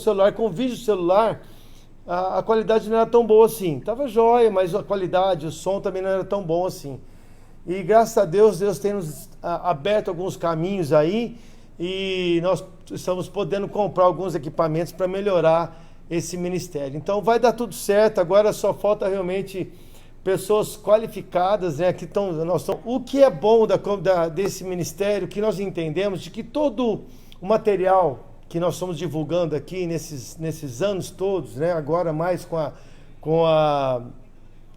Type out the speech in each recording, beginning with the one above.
celular, com o vídeo do celular, a qualidade não era tão boa assim. Tava jóia, mas a qualidade, o som também não era tão bom assim. E graças a Deus, Deus tem nos aberto alguns caminhos aí e nós estamos podendo comprar alguns equipamentos para melhorar esse ministério. Então vai dar tudo certo, agora só falta realmente pessoas qualificadas, né, que estão... O que é bom desse ministério, que nós entendemos, de que todo o material que nós estamos divulgando aqui nesses anos todos, né, agora mais com a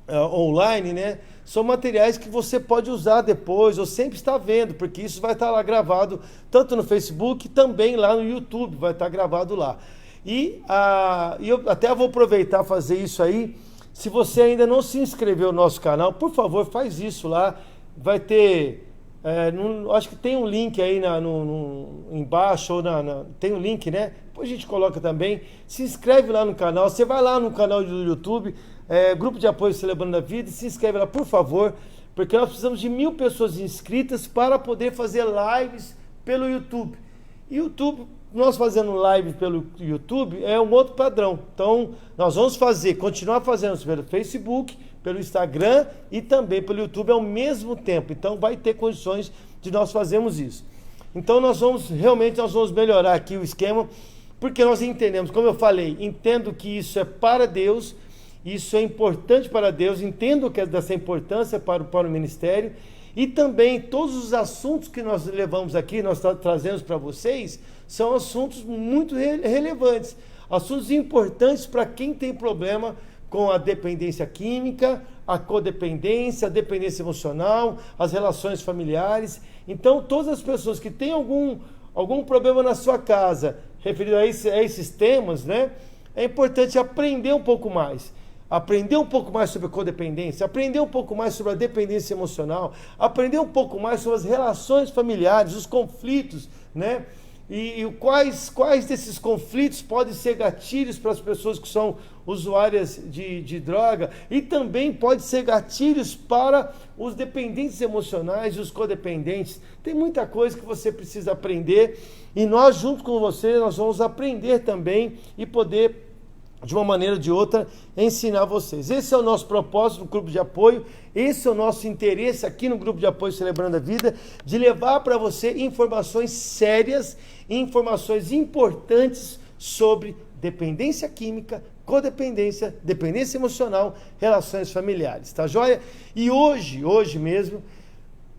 online, né, são materiais que você pode usar depois, ou sempre está vendo, porque isso vai estar lá gravado, tanto no Facebook, também lá no YouTube, vai estar gravado lá. E eu até vou aproveitar e fazer isso aí. Se você ainda não se inscreveu no nosso canal, por favor, faz isso lá. Vai ter, acho que tem um link aí embaixo, tem um link, né? Depois a gente coloca também. Se inscreve lá no canal, você vai lá no canal do YouTube, Grupo de Apoio Celebrando a Vida, se inscreve lá, por favor, porque nós precisamos de 1000 pessoas inscritas para poder fazer lives pelo YouTube. YouTube, nós fazendo live pelo YouTube é um outro padrão. Então, nós vamos continuar fazendo pelo Facebook, pelo Instagram e também pelo YouTube ao mesmo tempo. Então, vai ter condições de nós fazermos isso. Então, nós vamos melhorar aqui o esquema, porque nós entendemos, como eu falei, entendo que isso é para Deus, isso é importante para Deus, entendo que é dessa importância para o ministério, e também todos os assuntos que nós levamos aqui, nós trazemos para vocês, são assuntos muito relevantes, assuntos importantes para quem tem problema com a dependência química, a codependência, a dependência emocional, as relações familiares. Então, todas as pessoas que têm algum problema na sua casa, referido a esses temas, né, é importante aprender um pouco mais. Aprender um pouco mais sobre a codependência, aprender um pouco mais sobre a dependência emocional, aprender um pouco mais sobre as relações familiares, os conflitos, né? E quais desses conflitos podem ser gatilhos para as pessoas que são usuárias de droga, e também pode ser gatilhos para os dependentes emocionais e os codependentes. Tem muita coisa que você precisa aprender, e nós, junto com você, nós vamos aprender também e poder, de uma maneira ou de outra, ensinar vocês. Esse é o nosso propósito no grupo de apoio, esse é o nosso interesse aqui no grupo de apoio Celebrando a Vida, de levar para você informações sérias, informações importantes sobre dependência química, codependência, dependência emocional, relações familiares, tá joia? E hoje mesmo,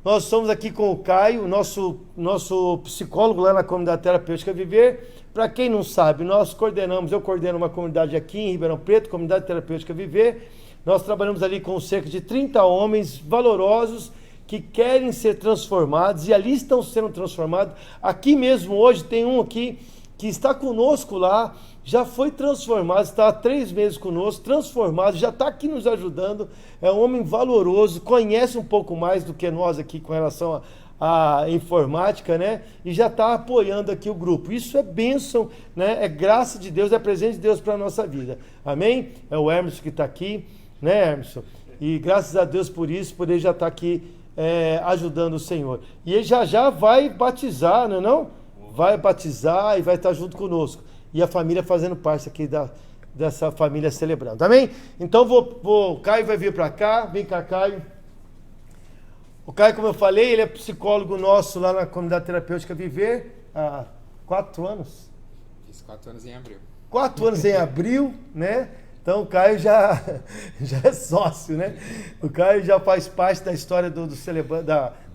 nós estamos aqui com o Caio, nosso psicólogo lá na Comunidade Terapêutica Viver. Para quem não sabe, eu coordeno uma comunidade aqui em Ribeirão Preto, Comunidade Terapêutica Viver. Nós trabalhamos ali com cerca de 30 homens valorosos que querem ser transformados, e ali estão sendo transformados. Aqui mesmo hoje tem um aqui que está conosco lá, já foi transformado, está há 3 meses conosco, transformado, já está aqui nos ajudando. É um homem valoroso, conhece um pouco mais do que nós aqui com relação a informática, né? E já está apoiando aqui o grupo. Isso é bênção, né? É graça de Deus, é presente de Deus para a nossa vida. Amém? É o Hermes que está aqui, né, Hermes? E graças a Deus por isso, por ele já estar aqui ajudando o Senhor. E ele já vai batizar, não é não? Vai batizar e vai estar junto conosco. E a família fazendo parte aqui dessa família celebrando. Amém? Então o Caio vai vir para cá. Vem cá, Caio. O Caio, como eu falei, ele é psicólogo nosso lá na Comunidade Terapêutica Viver há 4 anos. Fiz 4 anos em abril. 4 anos em abril, né? Então o Caio já é sócio, né? O Caio já faz parte da história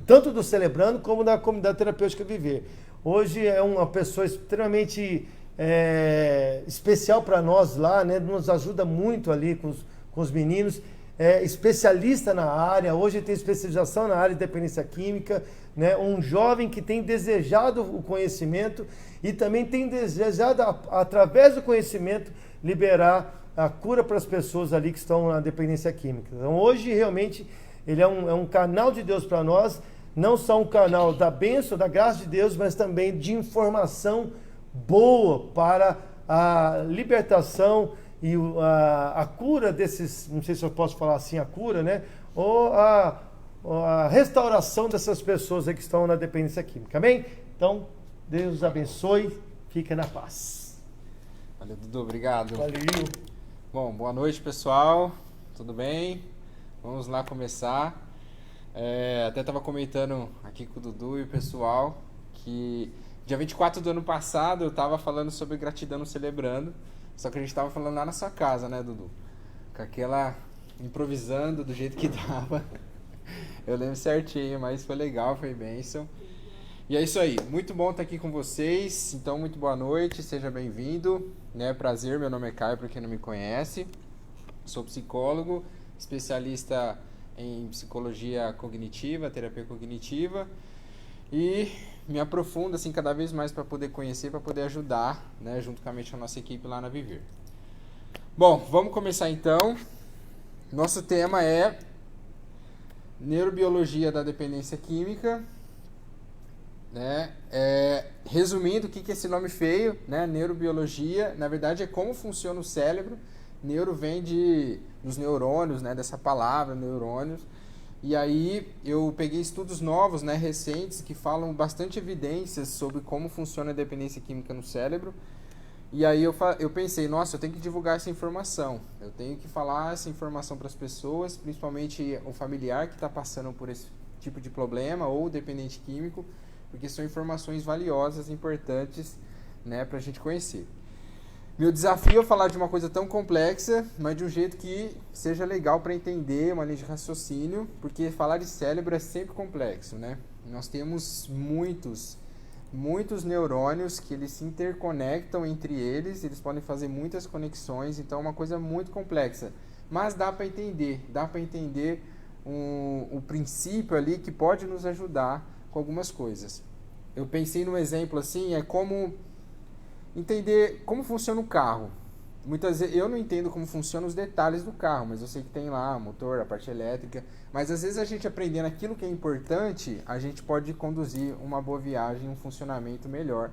tanto do Celebrando como da Comunidade Terapêutica Viver. Hoje é uma pessoa extremamente especial para nós lá, né? Nos ajuda muito ali com os meninos. É especialista na área, hoje tem especialização na área de dependência química, né? Um jovem que tem desejado o conhecimento e também tem desejado, através do conhecimento, liberar a cura para as pessoas ali que estão na dependência química. Então hoje realmente ele é um canal de Deus para nós, não só um canal da bênção, da graça de Deus, mas também de informação boa para a libertação e a cura desses, não sei se eu posso falar assim, a cura, né? Ou a restauração dessas pessoas aí que estão na dependência química. Amém? Então, Deus abençoe, fica na paz. Valeu, Dudu, obrigado. Valeu. Bom, boa noite, pessoal. Tudo bem? Vamos lá começar. Até estava comentando aqui com o Dudu e o pessoal que dia 24 do ano passado eu estava falando sobre gratidão no Celebrando, só que a gente estava falando lá na sua casa, né, Dudu? Com aquela improvisando do jeito que dava. Eu lembro certinho, mas foi legal, foi bênção. E é isso aí, muito bom estar aqui com vocês. Então, muito boa noite, seja bem-vindo, né? Prazer, meu nome é Caio, para quem não me conhece. Sou psicólogo, especialista em psicologia cognitiva, terapia cognitiva, e me aprofundo assim cada vez mais para poder conhecer, para poder ajudar, né, juntamente com a nossa equipe lá na Viver. Bom, vamos começar então. Nosso tema é neurobiologia da dependência química, né? Resumindo, o que é esse nome feio, né? Neurobiologia, na verdade é como funciona o cérebro. Neuro vem dos neurônios, né? Dessa palavra, neurônios. E aí eu peguei estudos novos, né? Recentes, que falam bastante evidências sobre como funciona a dependência química no cérebro. E aí eu pensei, nossa, eu tenho que divulgar essa informação. Eu tenho que falar essa informação para as pessoas, principalmente o familiar que está passando por esse tipo de problema ou dependente químico, porque são informações valiosas, importantes, né, para a gente conhecer. Meu desafio é falar de uma coisa tão complexa, mas de um jeito que seja legal para entender, uma linha de raciocínio, porque falar de cérebro é sempre complexo, né? Nós temos muitos neurônios que eles se interconectam entre eles, eles podem fazer muitas conexões, então é uma coisa muito complexa. Mas dá para entender o princípio ali que pode nos ajudar com algumas coisas. Eu pensei num exemplo assim, é como entender como funciona o carro. Muitas vezes eu não entendo como funcionam os detalhes do carro, mas eu sei que tem lá o motor, a parte elétrica, mas às vezes a gente aprendendo aquilo que é importante, a gente pode conduzir uma boa viagem, um funcionamento melhor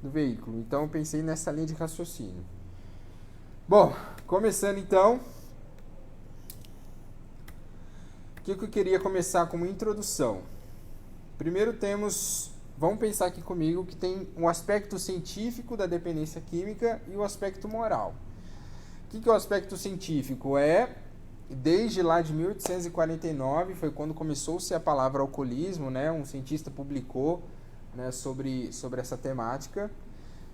do veículo. Então eu pensei nessa linha de raciocínio. Bom, começando então, o que eu queria começar como introdução? Primeiro vamos pensar aqui comigo que tem um aspecto científico da dependência química e o aspecto moral. O que é o aspecto científico? Desde lá de 1849, foi quando começou-se a palavra alcoolismo, né? Um cientista publicou, né, sobre essa temática,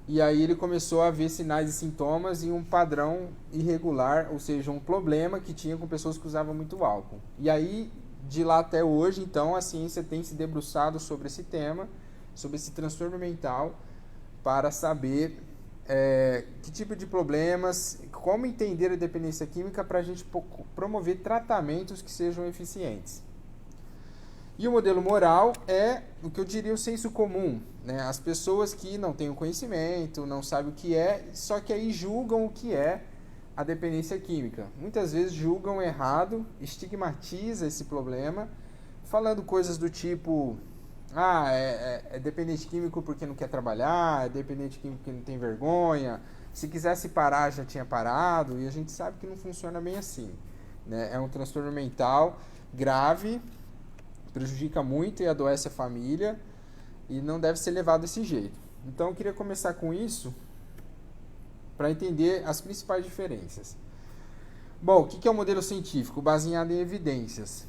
e aí ele começou a ver sinais e sintomas e um padrão irregular, ou seja, um problema que tinha com pessoas que usavam muito álcool. E aí, de lá até hoje, então, a ciência tem se debruçado sobre esse tema, sobre esse transtorno mental, para saber que tipo de problemas, como entender a dependência química para a gente promover tratamentos que sejam eficientes. E o modelo moral é o que eu diria o senso comum, né? As pessoas que não têm o conhecimento, não sabem o que é, só que aí julgam o que é a dependência química. Muitas vezes julgam errado, estigmatiza esse problema, falando coisas do tipo: é dependente químico porque não quer trabalhar, é dependente químico porque não tem vergonha, se quisesse parar já tinha parado, e a gente sabe que não funciona bem assim, né? É um transtorno mental grave, prejudica muito e adoece a família, e não deve ser levado desse jeito. Então eu queria começar com isso, para entender as principais diferenças. Bom, o que é o modelo científico? Baseado em evidências.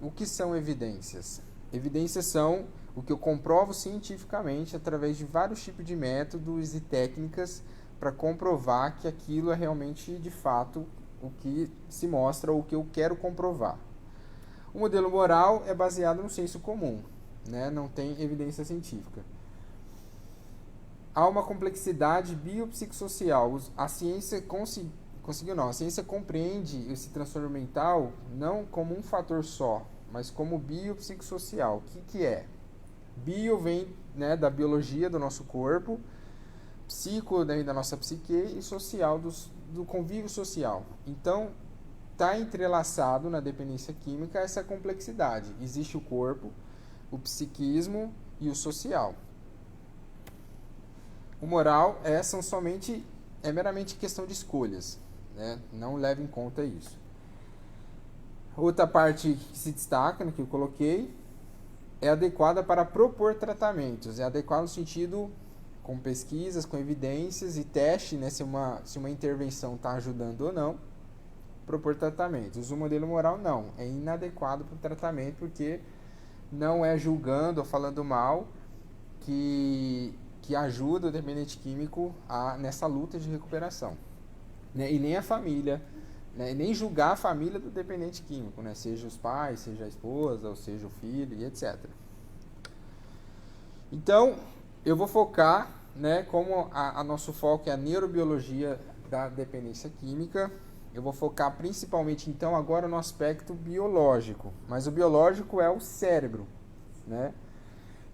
O que são evidências? Evidências são o que eu comprovo cientificamente através de vários tipos de métodos e técnicas para comprovar que aquilo é realmente, de fato, o que se mostra ou o que eu quero comprovar. O modelo moral é baseado no senso comum, né? Não tem evidência científica. Há uma complexidade biopsicossocial. A ciência a ciência compreende esse transtorno mental não como um fator só, mas como biopsicossocial. O que é? Bio vem, né, da biologia do nosso corpo, psico vem da nossa psique e social do convívio social. Então, está entrelaçado na dependência química essa complexidade. Existe o corpo, o psiquismo e o social. O moral é meramente questão de escolhas, né? Não leva em conta isso. Outra parte que se destaca, que eu coloquei, é adequada para propor tratamentos. É adequada no sentido com pesquisas, com evidências e teste, né, se uma intervenção está ajudando ou não, propor tratamento. O modelo moral não, é inadequado para o tratamento, porque não é julgando ou falando mal que ajuda o dependente químico nessa luta de recuperação, né? E nem a família, né? E nem julgar a família do dependente químico, né? Seja os pais, seja a esposa, ou seja o filho, e etc. Então, eu vou focar, né, como a nosso foco é a neurobiologia da dependência química, eu vou focar principalmente, então, agora no aspecto biológico. Mas o biológico é o cérebro, né?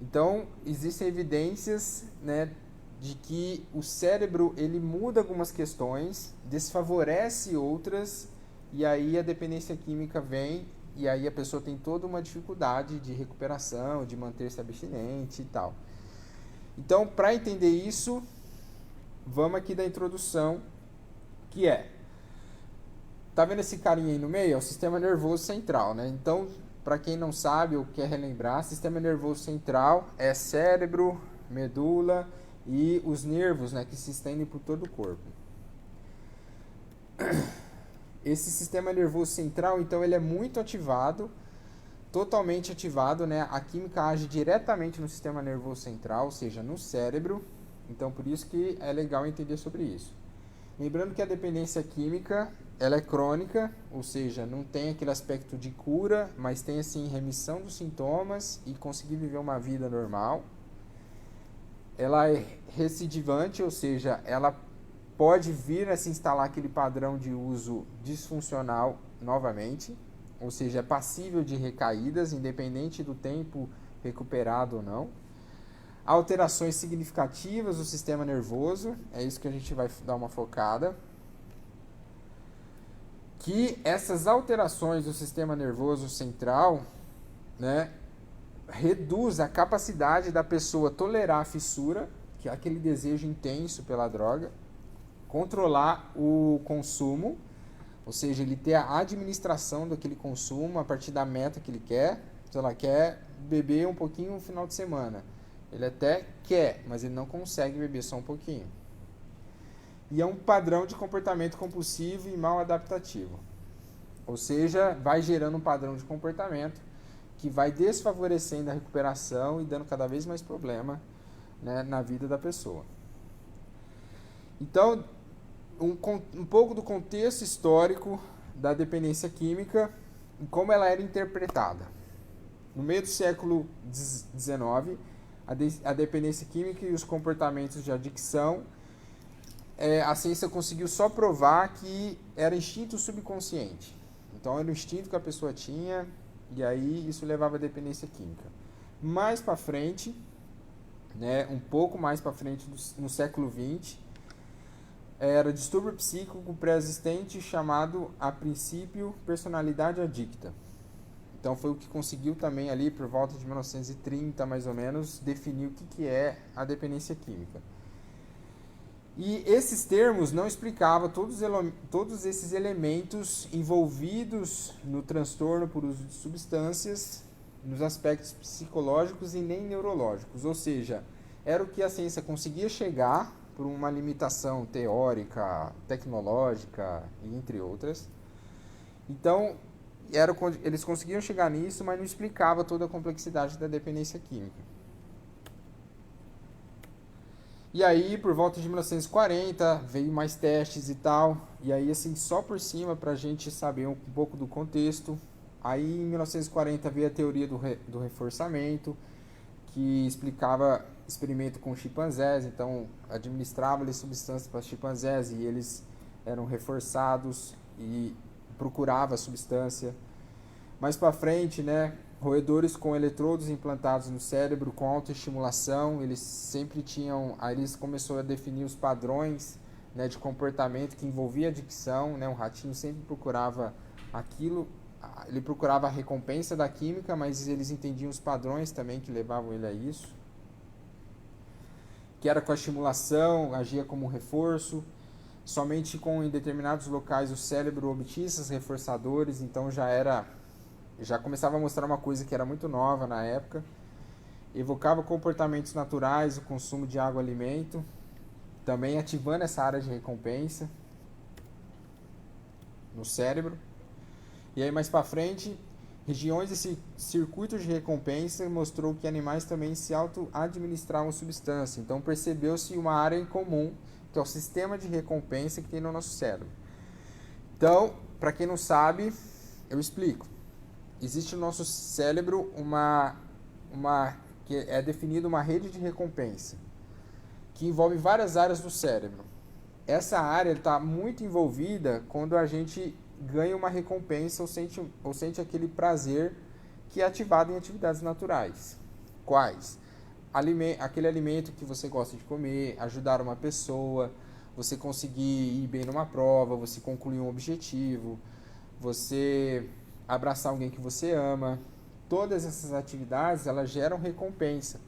Então, existem evidências, né, de que o cérebro ele muda algumas questões, desfavorece outras, e aí a dependência química vem, e aí a pessoa tem toda uma dificuldade de recuperação, de manter-se abstinente e tal. Então, para entender isso, vamos aqui da introdução, que é... Tá vendo esse carinha aí no meio? É o sistema nervoso central, né? Então, para quem não sabe ou quer relembrar, sistema nervoso central é cérebro, medula e os nervos, né, que se estendem por todo o corpo. Esse sistema nervoso central, então, ele é muito ativado, totalmente ativado, né? A química age diretamente no sistema nervoso central, ou seja, no cérebro. Então, por isso que é legal entender sobre isso. Lembrando que a dependência química, ela é crônica, ou seja, não tem aquele aspecto de cura, mas tem, assim, remissão dos sintomas e conseguir viver uma vida normal. Ela é recidivante, ou seja, ela pode vir a se instalar aquele padrão de uso disfuncional novamente, ou seja, é passível de recaídas, independente do tempo recuperado ou não. Alterações significativas do sistema nervoso, é isso que a gente vai dar uma focada. Que essas alterações do sistema nervoso central, né, reduz a capacidade da pessoa tolerar a fissura, que é aquele desejo intenso pela droga, controlar o consumo, ou seja, ele ter a administração daquele consumo a partir da meta que ele quer. Se ela quer beber um pouquinho no final de semana, ele até quer, mas ele não consegue beber só um pouquinho. E é um padrão de comportamento compulsivo e mal adaptativo. Ou seja, vai gerando um padrão de comportamento que vai desfavorecendo a recuperação e dando cada vez mais problema, né, na vida da pessoa. Então, um pouco do contexto histórico da dependência química e como ela era interpretada. No meio do século XIX, a dependência química e os comportamentos de adicção, a ciência conseguiu só provar que era instinto subconsciente. Então, era o instinto que a pessoa tinha, e aí isso levava à dependência química. Mais para frente, né, um pouco mais para frente, no século XX, era distúrbio psíquico pré-existente chamado, a princípio, personalidade adicta. Então, foi o que conseguiu também ali, por volta de 1930, mais ou menos, definir o que é a dependência química. E esses termos não explicavam todos esses elementos envolvidos no transtorno por uso de substâncias, nos aspectos psicológicos e nem neurológicos. Ou seja, era o que a ciência conseguia chegar por uma limitação teórica, tecnológica e entre outras. Então, eles conseguiam chegar nisso, mas não explicava toda a complexidade da dependência química. E aí, por volta de 1940, veio mais testes e tal. E aí, assim, só por cima, para a gente saber um pouco do contexto. Aí, em 1940, veio a teoria do reforçamento, que explicava experimento com chimpanzés. Então, administrava-lhes substâncias para chimpanzés e eles eram reforçados e procurava a substância. Mais para frente, né, roedores com eletrodos implantados no cérebro com autoestimulação, eles sempre tinham, aí eles começaram a definir os padrões, né, de comportamento que envolvia adicção, né, um ratinho sempre procurava aquilo, ele procurava a recompensa da química, mas eles entendiam os padrões também que levavam ele a isso, que era com a estimulação, agia como um reforço. Somente em determinados locais o cérebro obtinha esses reforçadores, então já começava a mostrar uma coisa que era muito nova na época. evocava comportamentos naturais, o consumo de água e alimento, também ativando essa área de recompensa no cérebro. E aí mais para frente, regiões desse circuito de recompensa mostrou que animais também se auto-administravam substância. Então percebeu-se uma área em comum, que é o sistema de recompensa que tem no nosso cérebro. Então, para quem não sabe, eu explico. Existe no nosso cérebro que é definida uma rede de recompensa, que envolve várias áreas do cérebro. Essa área está muito envolvida quando a gente ganha uma recompensa ou sente aquele prazer que é ativado em atividades naturais. Quais? Aquele alimento que você gosta de comer, ajudar uma pessoa, você conseguir ir bem numa prova, você concluir um objetivo, você abraçar alguém que você ama. Todas essas atividades, elas geram recompensa.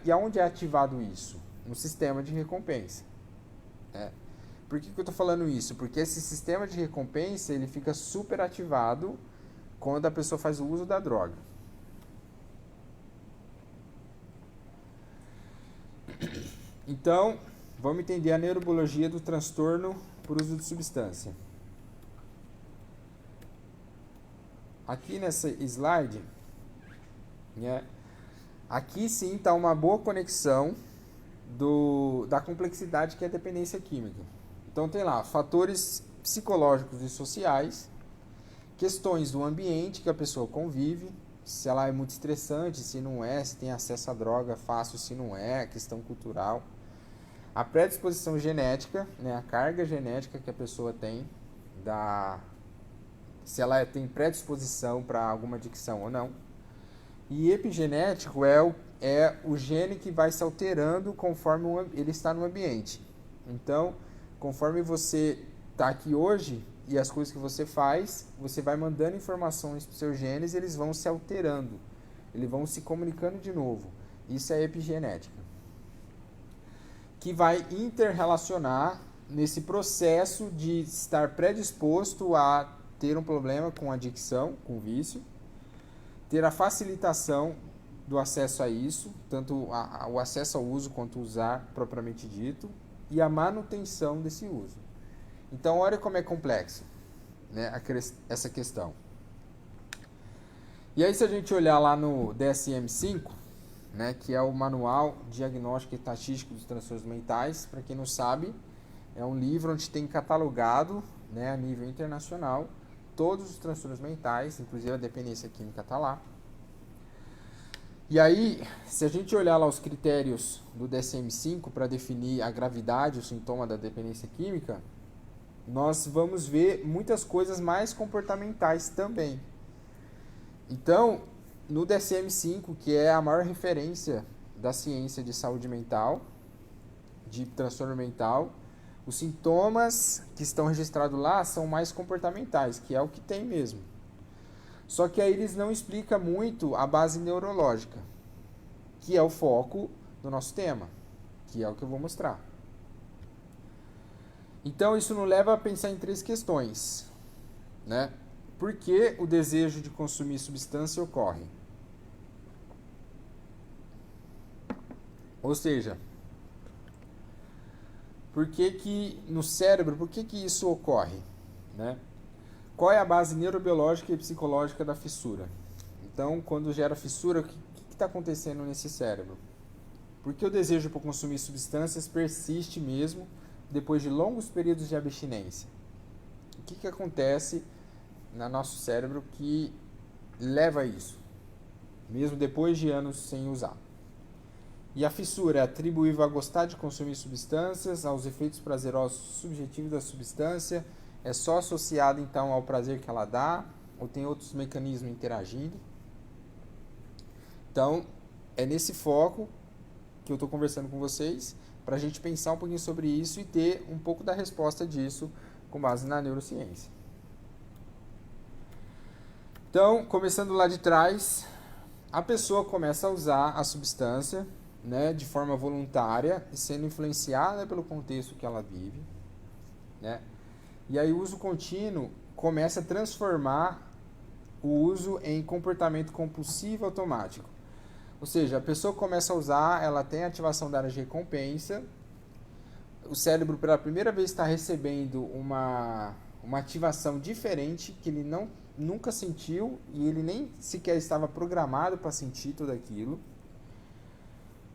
E aonde é ativado isso? No sistema de recompensa. Por que eu estou falando isso? Porque esse sistema de recompensa ele fica super ativado quando a pessoa faz o uso da droga. Então, vamos entender a neurobiologia do transtorno por uso de substância. Aqui nessa slide, aqui sim está uma boa conexão da complexidade que é a dependência química. Então tem lá fatores psicológicos e sociais, questões do ambiente que a pessoa convive, se ela é muito estressante, se não é, se tem acesso à droga fácil, se não é, questão cultural. A predisposição genética, a carga genética que a pessoa tem, se ela tem predisposição para alguma adicção ou não. E epigenético é o gene que vai se alterando conforme ele está no ambiente. Então, conforme você está aqui hoje e as coisas que você faz, você vai mandando informações para os seus genes e eles vão se alterando. Eles vão se comunicando de novo. Isso é epigenética. Que vai interrelacionar nesse processo de estar predisposto a ter um problema com adicção, com vício, ter a facilitação do acesso a isso, tanto o acesso ao uso quanto usar propriamente dito, e a manutenção desse uso. Então, olha como é complexo, essa questão. E aí, se a gente olhar lá no DSM-5, que é o Manual Diagnóstico e Estatístico dos Transtornos Mentais, para quem não sabe, é um livro onde tem catalogado, a nível internacional, todos os transtornos mentais, inclusive a dependência química está lá. E aí, se a gente olhar lá os critérios do DSM-5 para definir a gravidade, o sintoma da dependência química, nós vamos ver muitas coisas mais comportamentais também. Então, no DSM-5, que é a maior referência da ciência de saúde mental, de transtorno mental, os sintomas que estão registrados lá são mais comportamentais, que é o que tem mesmo. Só que aí eles não explicam muito a base neurológica, que é o foco do nosso tema, que é o que eu vou mostrar. Então isso nos leva a pensar em 3 questões, Por que o desejo de consumir substância ocorre? Ou seja, por que no cérebro, por que isso ocorre? Qual é a base neurobiológica e psicológica da fissura? Então, quando gera fissura, o que está acontecendo nesse cérebro? Por que o desejo por consumir substâncias persiste mesmo depois de longos períodos de abstinência? O que acontece no nosso cérebro que leva a isso, mesmo depois de anos sem usar? E a fissura é atribuível a gostar de consumir substâncias, aos efeitos prazerosos subjetivos da substância, é só associado então ao prazer que ela dá, ou tem outros mecanismos interagindo? Então, é nesse foco que eu estou conversando com vocês, para a gente pensar um pouquinho sobre isso e ter um pouco da resposta disso com base na neurociência. Então, começando lá de trás, a pessoa começa a usar a substância, de forma voluntária e sendo influenciada pelo contexto que ela vive, E aí o uso contínuo começa a transformar o uso em comportamento compulsivo automático. Ou seja, a pessoa começa a usar, ela tem ativação da área de recompensa, o cérebro pela primeira vez está recebendo uma ativação diferente que ele nunca sentiu e ele nem sequer estava programado para sentir tudo aquilo.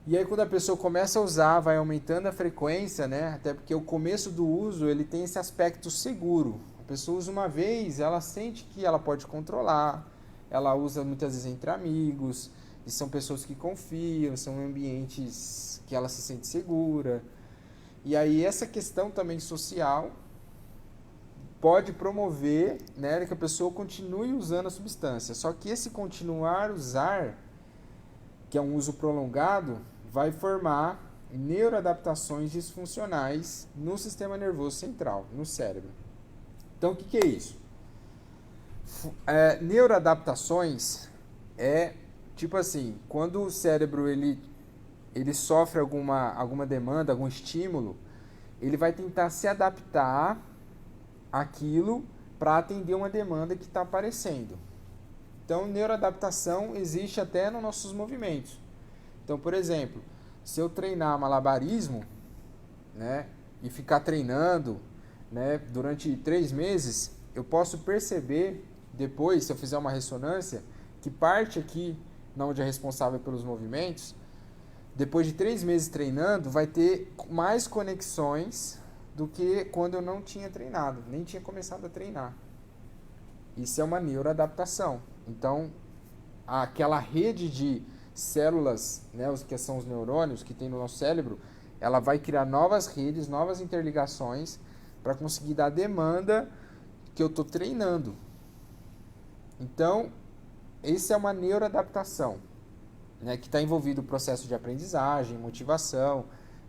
E aí quando a pessoa começa a usar, vai aumentando a frequência, né? Até porque o começo do uso ele tem esse aspecto seguro. A pessoa usa uma vez, ela sente que ela pode controlar, ela usa muitas vezes entre amigos, e são pessoas que confiam, são ambientes que ela se sente segura. E aí essa questão também social pode promover, né, que a pessoa continue usando a substância. Só que esse continuar a usar, que é um uso prolongado, vai formar neuroadaptações disfuncionais no sistema nervoso central, no cérebro. Então, o que é isso? Neuroadaptações é tipo assim, quando o cérebro ele sofre alguma demanda, algum estímulo, ele vai tentar se adaptar àquilo para atender uma demanda que está aparecendo. Então, neuroadaptação existe até nos nossos movimentos. Então, por exemplo, se eu treinar malabarismo, né, e ficar treinando, né, durante 3 meses, eu posso perceber depois, se eu fizer uma ressonância, que parte aqui, onde é responsável pelos movimentos, depois de 3 meses treinando, vai ter mais conexões do que quando eu não tinha treinado, nem tinha começado a treinar. Isso é uma neuroadaptação. Então, aquela rede de células, né, que são os neurônios que tem no nosso cérebro, ela vai criar novas redes, novas interligações para conseguir dar a demanda que eu estou treinando. Então, essa é uma neuroadaptação, né, que está envolvido o processo de aprendizagem, motivação.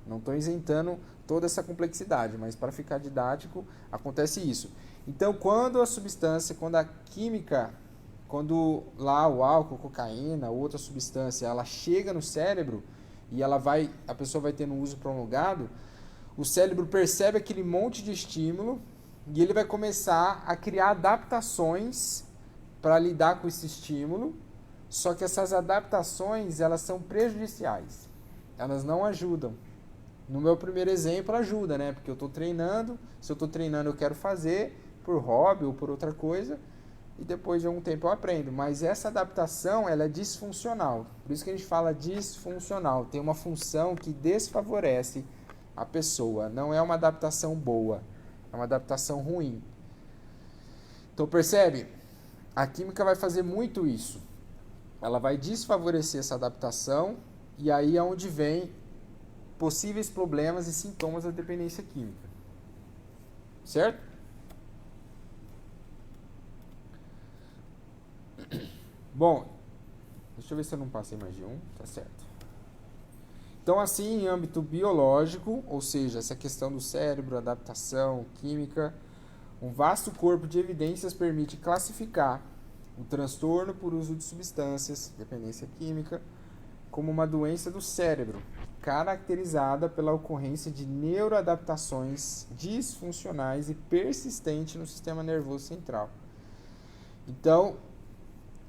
Não estou isentando toda essa complexidade, mas para ficar didático, acontece isso. Então, quando a substância, quando a química, quando lá o álcool, cocaína, outra substância, ela chega no cérebro e a pessoa vai tendo um uso prolongado, o cérebro percebe aquele monte de estímulo e ele vai começar a criar adaptações para lidar com esse estímulo, só que essas adaptações, elas são prejudiciais, elas não ajudam. No meu primeiro exemplo, ajuda, né? Porque eu estou treinando, se eu estou treinando eu quero fazer por hobby ou por outra coisa, e depois de algum tempo eu aprendo. Mas essa adaptação, ela é disfuncional. Por isso que a gente fala disfuncional. Tem uma função que desfavorece a pessoa. Não é uma adaptação boa, é uma adaptação ruim. Então percebe? A química vai fazer muito isso. Ela vai desfavorecer essa adaptação, e aí é onde vem possíveis problemas e sintomas da dependência química. Certo? Bom, deixa eu ver se eu não passei mais de um, tá certo. Então, assim, em âmbito biológico, ou seja, essa questão do cérebro, adaptação, química, um vasto corpo de evidências permite classificar o transtorno por uso de substâncias, dependência química, como uma doença do cérebro, caracterizada pela ocorrência de neuroadaptações disfuncionais e persistentes no sistema nervoso central. Então,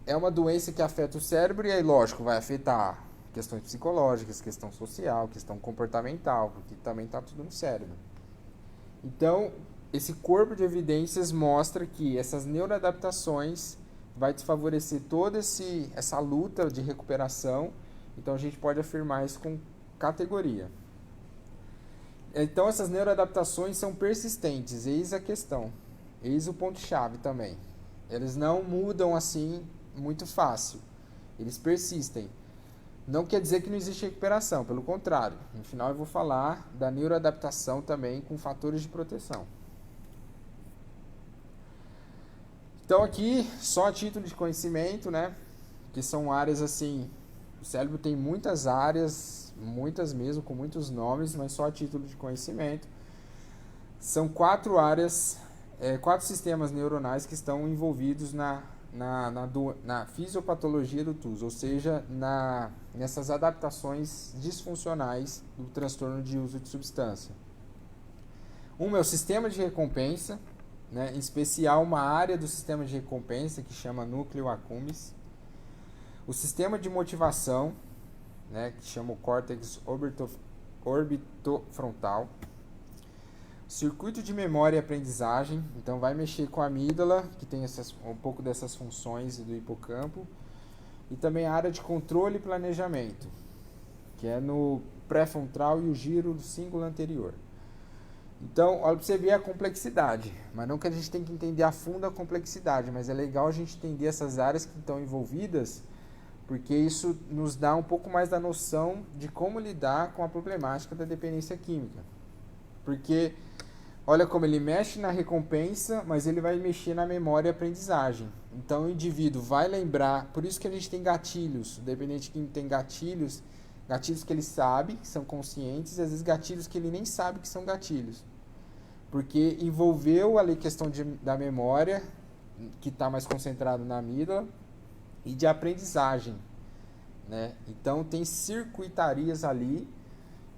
é uma doença que afeta o cérebro e aí, lógico, vai afetar questões psicológicas, questão social, questão comportamental, porque também está tudo no cérebro. Então, esse corpo de evidências mostra que essas neuroadaptações vai desfavorecer toda essa luta de recuperação. Então, a gente pode afirmar isso com categoria. Então, essas neuroadaptações são persistentes. Eis a questão. Eis o ponto-chave também. Eles não mudam assim muito fácil. Eles persistem. Não quer dizer que não existe recuperação. Pelo contrário. No final, eu vou falar da neuroadaptação também com fatores de proteção. Então, aqui, só a título de conhecimento, né? Que são áreas assim... O cérebro tem muitas áreas, muitas mesmo, com muitos nomes, mas só a título de conhecimento. São 4 áreas, 4 sistemas neuronais que estão envolvidos na fisiopatologia do TUS, ou seja, nessas adaptações disfuncionais do transtorno de uso de substância. Um é o sistema de recompensa, né, em especial uma área do sistema de recompensa que chama núcleo accumbens. O sistema de motivação, né, que chama o córtex orbitofrontal. Circuito de memória e aprendizagem, então vai mexer com a amígdala, que tem um pouco dessas funções do hipocampo, e também a área de controle e planejamento, que é no pré-frontal e o giro do cíngulo anterior. Então, olha para você ver a complexidade, mas não que a gente tem que entender a fundo a complexidade, mas é legal a gente entender essas áreas que estão envolvidas, porque isso nos dá um pouco mais da noção de como lidar com a problemática da dependência química. Porque olha como ele mexe na recompensa, mas ele vai mexer na memória e aprendizagem. Então o indivíduo vai lembrar, por isso que a gente tem gatilhos, o dependente químico tem gatilhos que ele sabe, que são conscientes, e às vezes gatilhos que ele nem sabe que são gatilhos. Porque envolveu ali a questão da memória, que está mais concentrado na amígdala, e de aprendizagem, né? Então tem circuitarias ali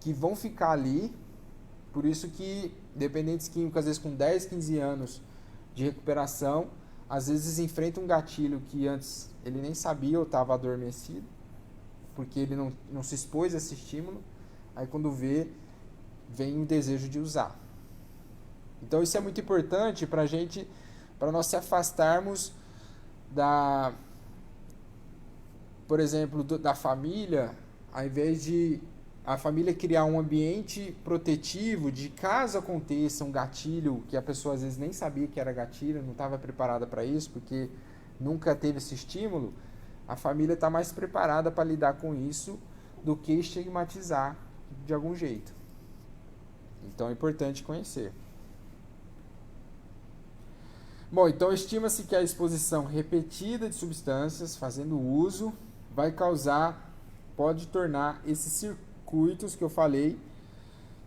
que vão ficar ali, por isso que dependentes químicos, às vezes com 10, 15 anos de recuperação, às vezes enfrentam um gatilho que antes ele nem sabia ou estava adormecido, porque ele não se expôs a esse estímulo, aí quando vê, vem o desejo de usar. Então isso é muito importante para nós se afastarmos por exemplo, da família, ao invés de a família criar um ambiente protetivo de caso aconteça um gatilho que a pessoa às vezes nem sabia que era gatilho, não estava preparada para isso, porque nunca teve esse estímulo, a família está mais preparada para lidar com isso do que estigmatizar de algum jeito. Então é importante conhecer. Bom, então estima-se que a exposição repetida de substâncias, fazendo uso, pode tornar esses circuitos que eu falei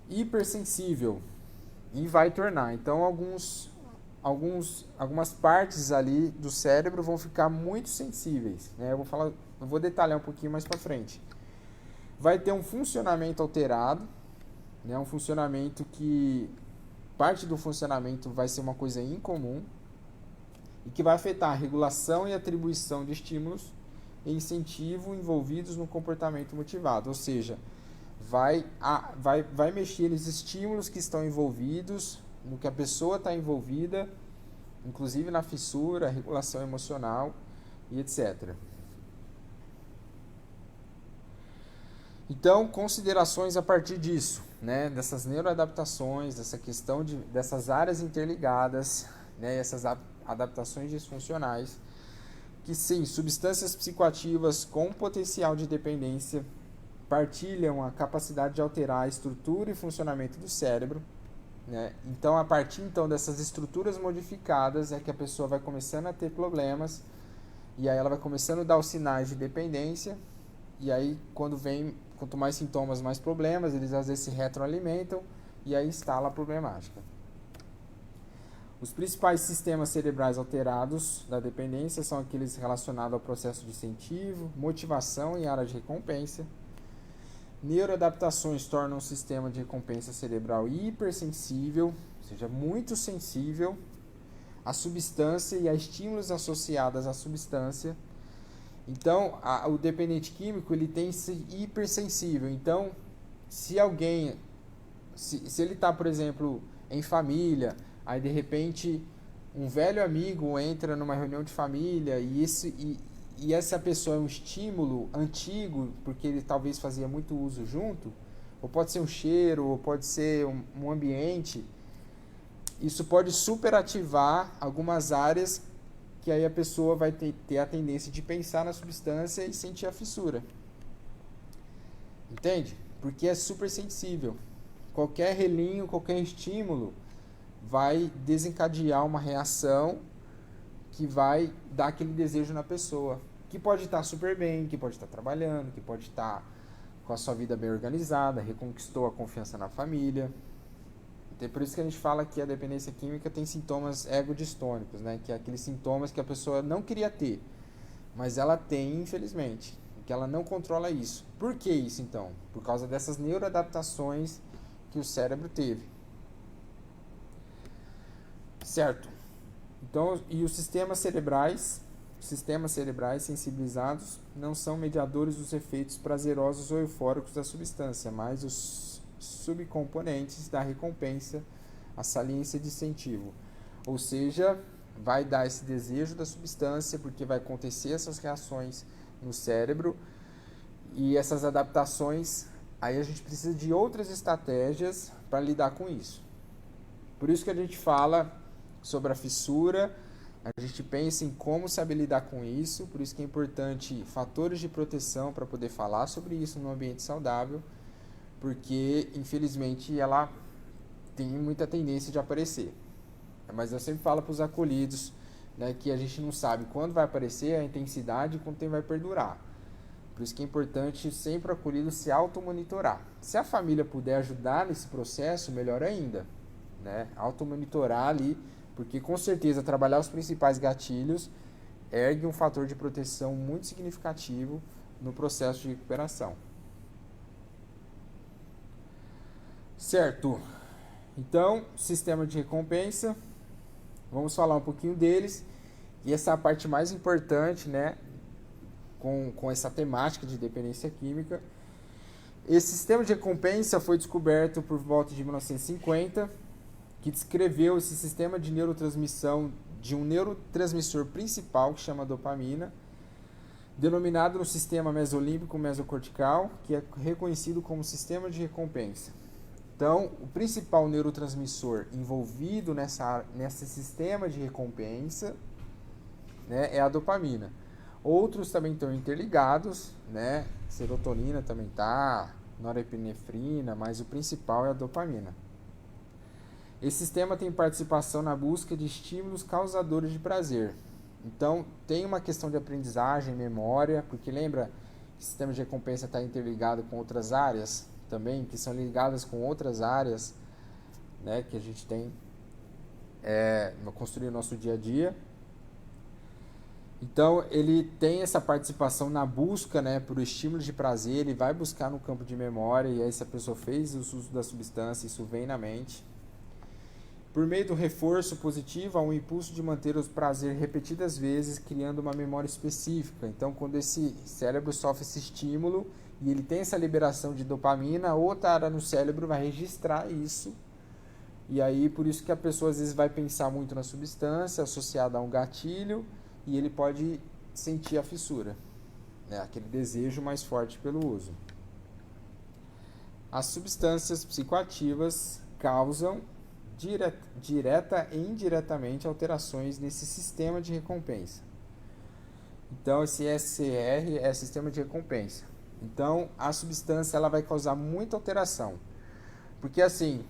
hipersensível e vai tornar. Então algumas partes ali do cérebro vão ficar muito sensíveis, né? Eu vou detalhar um pouquinho mais para frente. Vai ter um funcionamento alterado, né? Um funcionamento que parte do funcionamento vai ser uma coisa incomum e que vai afetar a regulação e atribuição de estímulos e incentivo envolvidos no comportamento motivado, ou seja, vai mexer nos estímulos que estão envolvidos, no que a pessoa está envolvida, inclusive na fissura, regulação emocional e etc. Então, considerações a partir disso, né, dessas neuroadaptações, dessa questão dessas áreas interligadas, né, essas adaptações disfuncionais, que sim, substâncias psicoativas com potencial de dependência partilham a capacidade de alterar a estrutura e funcionamento do cérebro, né? Então, a partir dessas estruturas modificadas é que a pessoa vai começando a ter problemas, e aí ela vai começando a dar os sinais de dependência, e aí quanto mais sintomas, mais problemas, eles às vezes se retroalimentam, e aí instala a problemática. Os principais sistemas cerebrais alterados da dependência são aqueles relacionados ao processo de incentivo, motivação e área de recompensa. Neuroadaptações tornam o sistema de recompensa cerebral hipersensível, ou seja, muito sensível à substância e a estímulos associados à substância. Então, o dependente químico ele tem que ser hipersensível. Então, se ele está, por exemplo, em família, aí de repente um velho amigo entra numa reunião de família e essa pessoa é um estímulo antigo, porque ele talvez fazia muito uso junto, ou pode ser um cheiro, ou pode ser um ambiente, isso pode superativar algumas áreas que aí a pessoa vai ter a tendência de pensar na substância e sentir a fissura. Entende? Porque é super sensível. Qualquer relinho, qualquer estímulo vai desencadear uma reação que vai dar aquele desejo na pessoa, que pode estar super bem, que pode estar trabalhando, que pode estar com a sua vida bem organizada, reconquistou a confiança na família. Então, por isso que a gente fala que a dependência química tem sintomas egodistônicos, né? Que é aqueles sintomas que a pessoa não queria ter, mas ela tem, infelizmente, que ela não controla isso. Por que isso, então? Por causa dessas neuroadaptações que o cérebro teve. Certo? Então, e os sistemas cerebrais sistemas cerebrais sensibilizados não são mediadores dos efeitos prazerosos ou eufóricos da substância, mas os subcomponentes da recompensa, a saliência de incentivo. Ou seja, vai dar esse desejo da substância, porque vai acontecer essas reações no cérebro, e essas adaptações, aí a gente precisa de outras estratégias para lidar com isso. Por isso que a gente fala sobre a fissura, a gente pensa em como saber lidar com isso, por isso que é importante fatores de proteção para poder falar sobre isso no ambiente saudável, porque infelizmente ela tem muita tendência de aparecer. Mas eu sempre falo para os acolhidos, né, que a gente não sabe quando vai aparecer, a intensidade e quanto tempo vai perdurar. Por isso que é importante sempre o acolhido se automonitorar. Se a família puder ajudar nesse processo, melhor ainda, né? Automonitorar ali, porque com certeza trabalhar os principais gatilhos ergue um fator de proteção muito significativo no processo de recuperação. Certo. Então, sistema de recompensa, vamos falar um pouquinho deles, e essa é a parte mais importante, né, com essa temática de dependência química. Esse sistema de recompensa foi descoberto por volta de 1950, que descreveu esse sistema de neurotransmissão de um neurotransmissor principal, que chama dopamina, denominado no sistema mesolímbico mesocortical, que é reconhecido como sistema de recompensa. Então, o principal neurotransmissor envolvido nesse sistema de recompensa, né, é a dopamina. Outros também estão interligados, né? Serotonina também está, norepinefrina, mas o principal é a dopamina. Esse sistema tem participação na busca de estímulos causadores de prazer. Então, tem uma questão de aprendizagem, memória, porque lembra que o sistema de recompensa está interligado com outras áreas também, que são ligadas com outras áreas, né, que a gente tem construir o nosso dia a dia. Então, ele tem essa participação na busca, né, por estímulos de prazer, ele vai buscar no campo de memória, e aí se a pessoa fez o uso da substância, isso vem na mente. Por meio do reforço positivo, há um impulso de manter o prazer repetidas vezes, criando uma memória específica. Então, quando esse cérebro sofre esse estímulo, e ele tem essa liberação de dopamina, outra área no cérebro vai registrar isso. E aí, por isso que a pessoa às vezes vai pensar muito na substância, associada a um gatilho, e ele pode sentir a fissura, né? Aquele desejo mais forte pelo uso. As substâncias psicoativas causam direta e indiretamente alterações nesse sistema de recompensa. Então, esse SCR é sistema de recompensa. Então, a substância ela vai causar muita alteração. Porque, assim,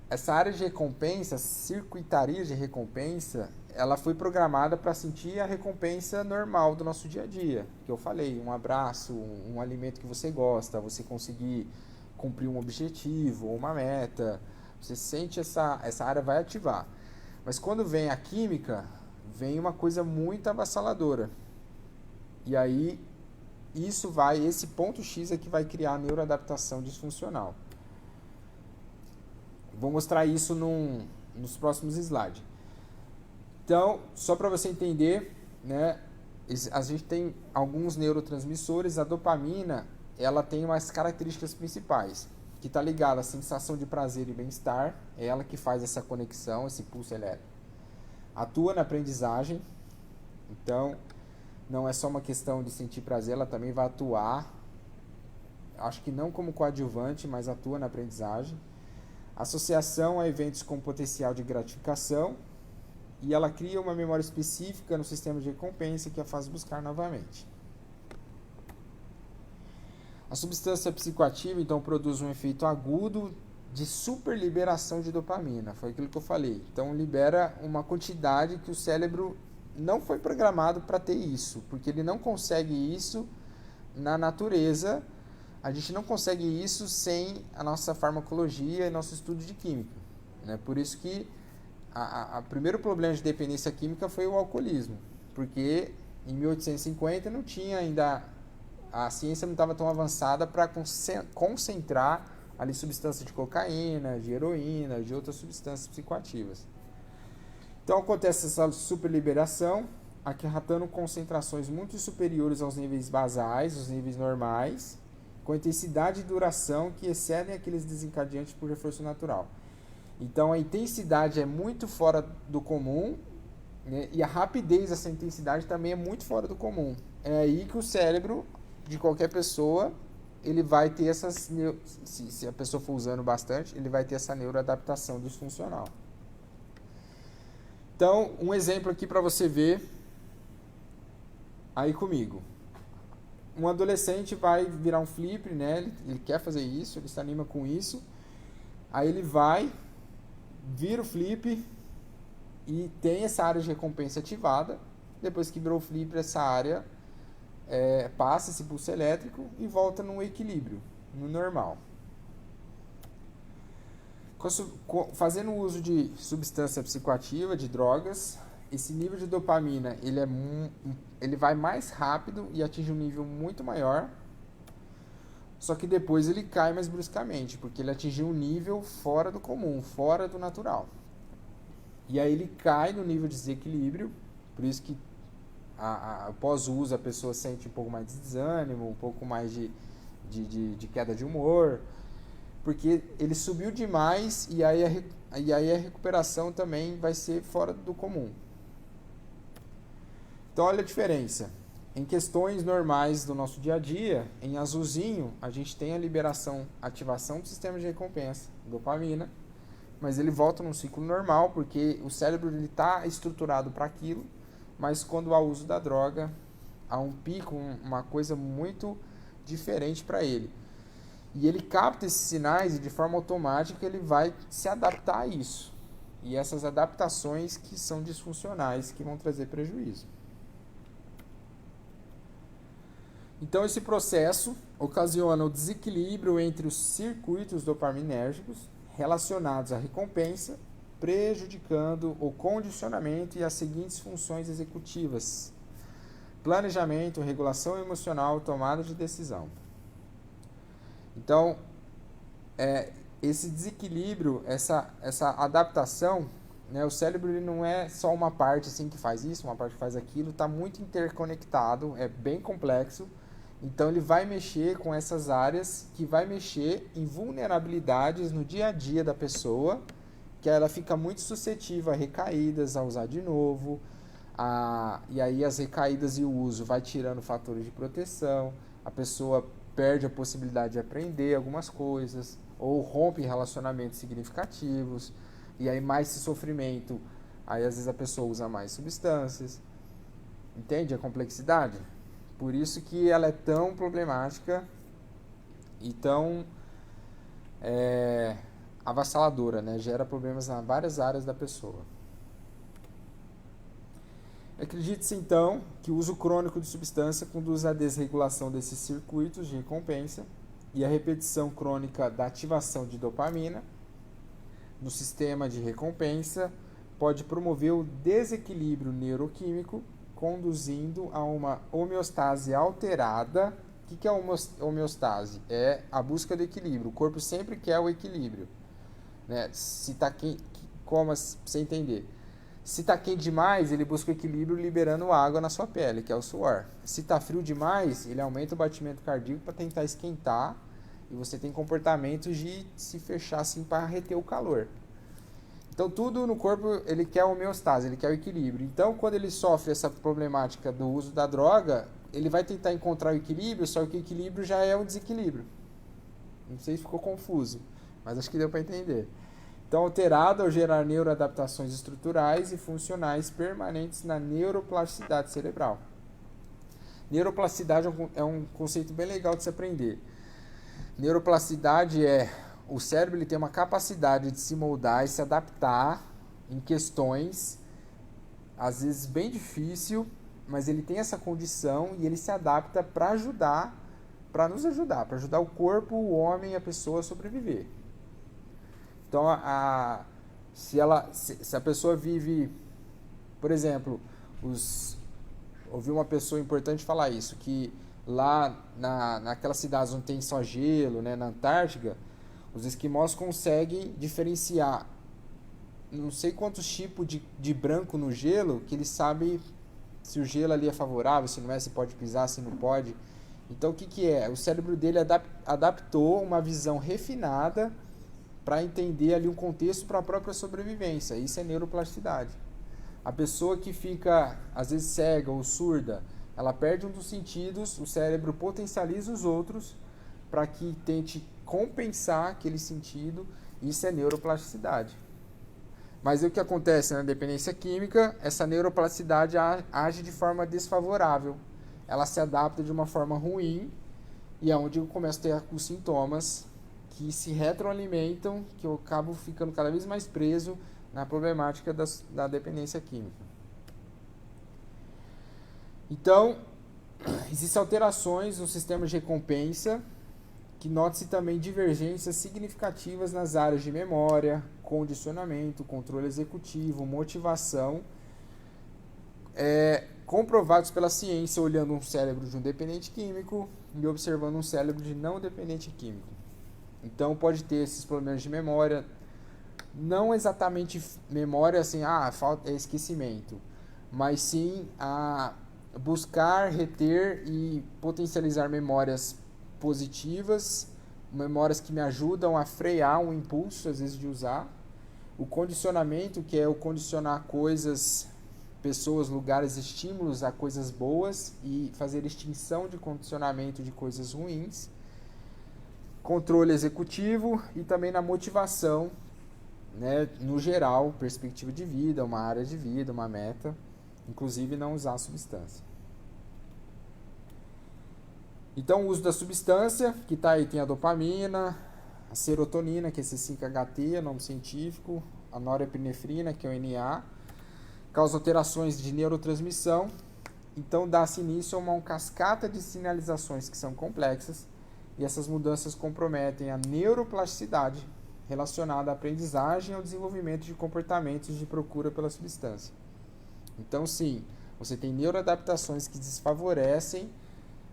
essa área de recompensa, circuitaria de recompensa, ela foi programada para sentir a recompensa normal do nosso dia a dia. Que eu falei, um abraço, um alimento que você gosta, você conseguir cumprir um objetivo ou uma meta. Você sente essa área vai ativar. Mas quando vem a química, vem uma coisa muito avassaladora. E aí, esse ponto X é que vai criar a neuroadaptação disfuncional. Vou mostrar isso nos próximos slides. Então, só para você entender, né, a gente tem alguns neurotransmissores. A dopamina, ela tem umas características principais, que está ligada à sensação de prazer e bem-estar. É ela que faz essa conexão, esse pulso elétrico. Atua na aprendizagem. Então, não é só uma questão de sentir prazer, ela também vai atuar, acho que não como coadjuvante, mas atua na aprendizagem. Associação a eventos com potencial de gratificação, e ela cria uma memória específica no sistema de recompensa que a faz buscar novamente. A substância psicoativa, então, produz um efeito agudo de superliberação de dopamina, foi aquilo que eu falei. Então, libera uma quantidade que o cérebro não foi programado para ter isso, porque ele não consegue isso na natureza. A gente não consegue isso sem a nossa farmacologia e nosso estudo de química, né? Por isso que o primeiro problema de dependência química foi o alcoolismo, porque em 1850 não tinha ainda, a ciência não estava tão avançada para concentrar ali substâncias de cocaína, de heroína, de outras substâncias psicoativas. Então acontece essa superliberação, acarretando concentrações muito superiores aos níveis basais, os níveis normais, com intensidade e duração que excedem aqueles desencadeantes por reforço natural. Então a intensidade é muito fora do comum, né? E a rapidez dessa intensidade também é muito fora do comum. É aí que o cérebro de qualquer pessoa, ele vai ter essas, se a pessoa for usando bastante, ele vai ter essa neuroadaptação disfuncional. Então, um exemplo aqui para você ver aí comigo. Um adolescente vai virar um flipper, né? Ele quer fazer isso, ele se anima com isso. Aí ele vai, vira o flip e tem essa área de recompensa ativada. Depois que virou o flipper, essa área passa esse pulso elétrico e volta no equilíbrio, no normal. Fazendo uso de substância psicoativa, de drogas, esse nível de dopamina ele vai mais rápido e atinge um nível muito maior, só que depois ele cai mais bruscamente, porque ele atingiu um nível fora do comum, fora do natural. E aí ele cai no nível de desequilíbrio, por isso que pós-uso a pessoa sente um pouco mais de desânimo, um pouco mais de queda de humor, porque ele subiu demais e aí a recuperação também vai ser fora do comum. Então olha a diferença. Em questões normais do nosso dia a dia, em azulzinho, a gente tem a ativação do sistema de recompensa, dopamina, mas ele volta num ciclo normal, porque o cérebro está estruturado para aquilo, mas quando há uso da droga, há um pico, uma coisa muito diferente para ele. E ele capta esses sinais e de forma automática ele vai se adaptar a isso. E essas adaptações que são disfuncionais, que vão trazer prejuízo. Então esse processo ocasiona o desequilíbrio entre os circuitos dopaminérgicos relacionados à recompensa, prejudicando o condicionamento e as seguintes funções executivas: planejamento, regulação emocional, tomada de decisão. Então, esse desequilíbrio, essa adaptação, né, o cérebro ele não é só uma parte assim que faz isso, uma parte que faz aquilo, está muito interconectado, é bem complexo. Então ele vai mexer com essas áreas, que vai mexer em vulnerabilidades no dia a dia da pessoa, que ela fica muito suscetível a recaídas, a usar de novo, e aí as recaídas e o uso vai tirando fatores de proteção, a pessoa perde a possibilidade de aprender algumas coisas, ou rompe relacionamentos significativos, e aí mais esse sofrimento, aí às vezes a pessoa usa mais substâncias. Entende a complexidade? Por isso que ela é tão problemática e tão avassaladora, né? Gera problemas em várias áreas da pessoa. Acredite-se então que o uso crônico de substância conduz à desregulação desses circuitos de recompensa e a repetição crônica da ativação de dopamina no sistema de recompensa pode promover o desequilíbrio neuroquímico, conduzindo a uma homeostase alterada. O que é homeostase? É a busca do equilíbrio. O corpo sempre quer o equilíbrio, né? Se está quente, como você entender? Se está quente demais, ele busca o equilíbrio liberando água na sua pele, que é o suor. Se está frio demais, ele aumenta o batimento cardíaco para tentar esquentar, e você tem comportamentos de se fechar assim para reter o calor. Então tudo no corpo ele quer a homeostase, ele quer o equilíbrio. Então quando ele sofre essa problemática do uso da droga, ele vai tentar encontrar o equilíbrio, só que o equilíbrio já é um desequilíbrio. Não sei se ficou confuso, mas acho que deu para entender. Então alterado ao gerar neuroadaptações estruturais e funcionais permanentes na neuroplasticidade cerebral. Neuroplasticidade é um conceito bem legal de se aprender. Neuroplasticidade o cérebro ele tem uma capacidade de se moldar e se adaptar em questões, às vezes bem difícil, mas ele tem essa condição e ele se adapta para ajudar, para ajudar o corpo, o homem, a pessoa a sobreviver. Então, se a pessoa vive, por exemplo, ouvi uma pessoa importante falar isso, que lá naquelas cidades onde tem só gelo, né, na Antártica, os esquimós conseguem diferenciar não sei quantos tipos de branco no gelo, que ele sabe se o gelo ali é favorável, se não é, se pode pisar, se não pode. Então, o que é? O cérebro dele adaptou uma visão refinada para entender ali um contexto para a própria sobrevivência. Isso é neuroplasticidade. A pessoa que fica, às vezes, cega ou surda, ela perde um dos sentidos, o cérebro potencializa os outros para que tente compensar aquele sentido. Isso é neuroplasticidade. Mas o que acontece na dependência química, essa neuroplasticidade age de forma desfavorável. Ela se adapta de uma forma ruim e é onde eu começo a ter os sintomas que se retroalimentam, que eu acabo ficando cada vez mais preso na problemática da dependência química. Então, existem alterações no sistema de recompensa, que nota-se também divergências significativas nas áreas de memória, condicionamento, controle executivo, motivação, comprovados pela ciência olhando um cérebro de um dependente químico e observando um cérebro de não dependente químico. Então pode ter esses problemas de memória, não exatamente memória assim, falta esquecimento, mas sim a buscar, reter e potencializar memórias positivas, memórias que me ajudam a frear um impulso, às vezes, de usar. O condicionamento, que é o condicionar coisas, pessoas, lugares, estímulos a coisas boas e fazer extinção de condicionamento de coisas ruins. Controle executivo e também na motivação, né, no geral, perspectiva de vida, uma área de vida, uma meta, inclusive não usar a substância. Então, o uso da substância, que está aí, tem a dopamina, a serotonina, que é esse 5-HT, nome científico, a norepinefrina, que é o NA, causa alterações de neurotransmissão. Então, dá-se início a uma cascata de sinalizações que são complexas, e essas mudanças comprometem a neuroplasticidade relacionada à aprendizagem e ao desenvolvimento de comportamentos de procura pela substância. Então, sim, você tem neuroadaptações que desfavorecem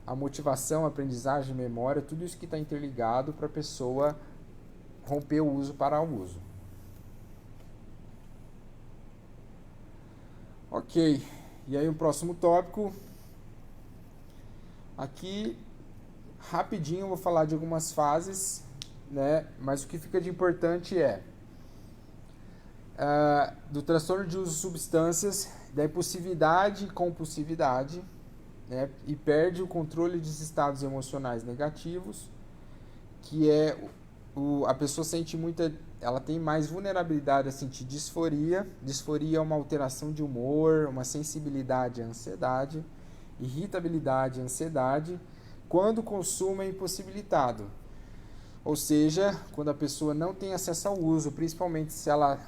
a motivação, a aprendizagem, a memória, tudo isso que está interligado para a pessoa romper o uso para o uso. Ok, e aí o próximo tópico. Aqui, rapidinho, eu vou falar de algumas fases, né? Mas o que fica de importante é do transtorno de uso de substâncias, da impulsividade e compulsividade, né? E perde o controle dos estados emocionais negativos, que é a pessoa sente ela tem mais vulnerabilidade a sentir disforia. Disforia é uma alteração de humor, uma sensibilidade à ansiedade, irritabilidade e ansiedade, quando o consumo é impossibilitado. Ou seja, quando a pessoa não tem acesso ao uso, principalmente se ela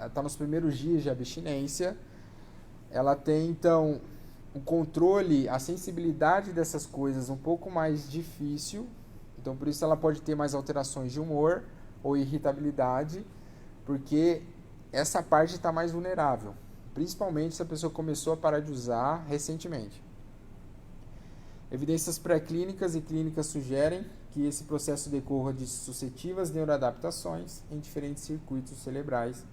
está nos primeiros dias de abstinência, ela tem então o controle, a sensibilidade dessas coisas um pouco mais difícil. Então, por isso ela pode ter mais alterações de humor ou irritabilidade, porque essa parte está mais vulnerável, principalmente se a pessoa começou a parar de usar recentemente. Evidências pré-clínicas e clínicas sugerem que esse processo decorra de sucessivas neuroadaptações em diferentes circuitos cerebrais,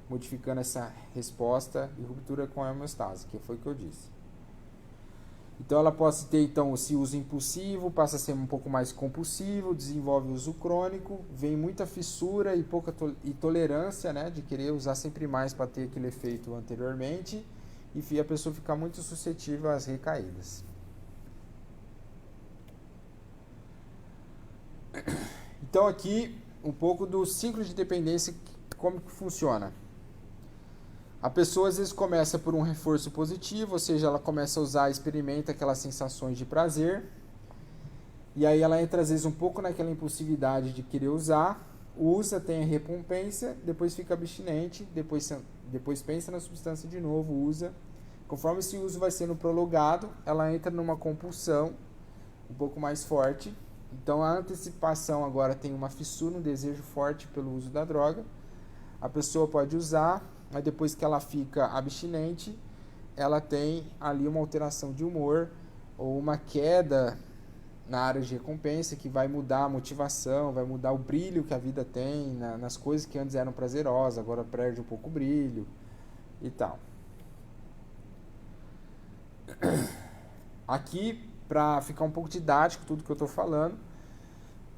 modificando essa resposta e ruptura com a homeostase, que foi o que eu disse. Então ela pode ter esse uso impulsivo, passa a ser um pouco mais compulsivo, desenvolve uso crônico, vem muita fissura e pouca tolerância, né, de querer usar sempre mais para ter aquele efeito anteriormente, e a pessoa fica muito suscetível às recaídas. Então aqui um pouco do ciclo de dependência, como que funciona. A pessoa às vezes começa por um reforço positivo, ou seja, ela começa a usar, experimenta aquelas sensações de prazer, e aí ela entra às vezes um pouco naquela impulsividade de querer usar, usa, tem a recompensa, depois fica abstinente, depois pensa na substância de novo, usa. Conforme esse uso vai sendo prolongado, ela entra numa compulsão um pouco mais forte. Então a antecipação agora tem uma fissura, um desejo forte pelo uso da droga. A pessoa pode usar, mas depois que ela fica abstinente, ela tem ali uma alteração de humor ou uma queda na área de recompensa, que vai mudar a motivação, vai mudar o brilho que a vida tem nas coisas que antes eram prazerosas, agora perde um pouco o brilho e tal. Aqui, para ficar um pouco didático tudo que eu estou falando,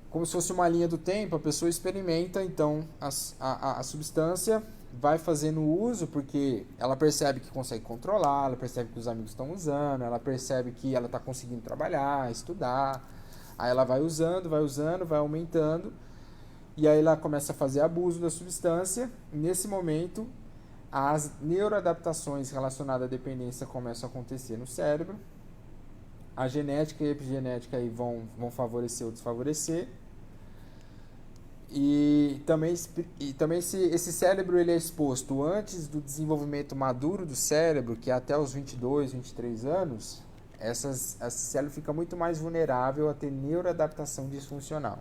como se fosse uma linha do tempo, a pessoa experimenta então a substância, vai fazendo uso porque ela percebe que consegue controlar, ela percebe que os amigos estão usando, ela percebe que ela está conseguindo trabalhar, estudar, aí ela vai usando, vai aumentando, e aí ela começa a fazer abuso da substância, e nesse momento as neuroadaptações relacionadas à dependência começam a acontecer no cérebro, a genética e a epigenética aí vão favorecer ou desfavorecer. E também esse cérebro ele é exposto antes do desenvolvimento maduro do cérebro, que é até os 22, 23 anos, esse cérebro fica muito mais vulnerável a ter neuroadaptação disfuncional.